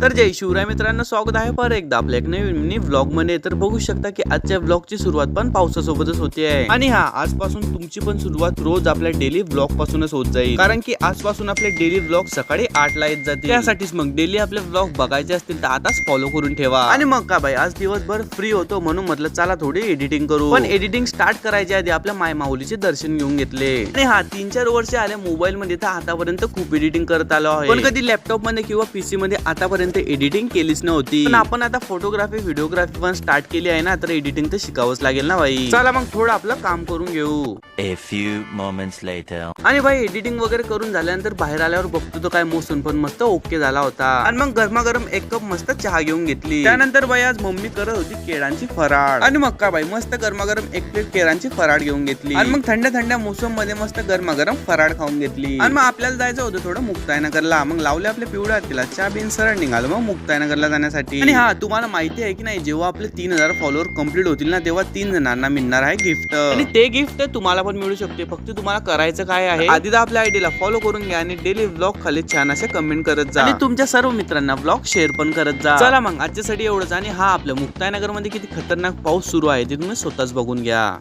तर जय शिवराय मित्रांनो, स्वागत आहे परत एकदा आपल्या एक नवीन मिनी व्लॉग मध्ये। तर बघू शकता की आजच्या व्लॉगची सुरुवात पण पावसासोबतच होते आहे आणि आजपासून तुमची पण सुरुवात रोज आपल्या डेली व्लॉग पासूनच होत जाईल, कारण की आजपासून आपले डेली व्लॉग सकाळी 8 ला येत जातील। त्यासाठीच मग डेली आपले व्लॉग बघायचे असतील तर आताच फॉलो करून ठेवा। आणि मग का भाई, आज दिवसभर फ्री होतो म्हणून म्हटलं चला थोडी एडिटिंग करू। पण एडिटिंग स्टार्ट करायच्या आधी आपल्या माय माऊलीचे दर्शन घेऊन घेतले आणि 3-4 वर्ष आले मोबाईल मध्ये, तर आतापर्यंत खूप एडिटिंग करत आलो आहे, पण कधी लॅपटॉप मध्ये किंवा पीसी मध्ये आतापर्यंत एडिटिंग केलीच नव्हती। पण आपण आता फोटोग्राफी व्हिडिओग्राफी पण स्टार्ट केली आहे ना, तर एडिटिंग तर शिकावंच लागेल ना भाई। चला मग थोडं आपलं काम करून घेऊ। A few moments later. आणि भाई एडिटिंग वगैरे करून झाल्यानंतर बाहेर आल्यावर बघतो तो काय मोसन पण मस्त ओके झाला होता। आणि मग गरमागरम एक कप मस्त चहा घेऊन घेतली। त्यानंतर भाई आज मम्मी करत होती केळांची फराळ, आणि मग का भाई मस्त गरमागरम एक प्लेट केळांची फराळ घेऊन घेतली। आणि मग थंड थंड मोसम मध्ये मस्त गरमागरम फराळ खाऊन घेतली। आणि मग आपल्याला जायचं होतं थोडं मुक्ताईनगरला। मग लावले आपल्या पिवळ्या तिला चहा बिन सरळ निघालो मग मुक्ताईनगरला जाण्यासाठी। आणि तुम्हाला माहिती आहे की नाही, जेव्हा आपले 3000 फॉलोअर कंप्लीट होतील ना, तेव्हा 3 जणांना मिळणार आहे गिफ्ट। आणि ते गिफ्ट तुम्हाला पण मिळू शकते। फक्त तुम्हाला करायचं काय आहे, आधी तर आपल्या आयडीला फॉलो करून घ्या आणि डेली व्लॉग खाली छान असे कमेंट करत जा आणि तुमच्या सर्व मित्रांना व्लॉग शेअर पण करत जा। चला मग आजच्यासाठी एवढंच। आणि आपल्या मुक्ताईनगर मध्ये किती खतरनाक पाऊस सुरू आहे ते तुम्ही स्वतःच बघून घ्या।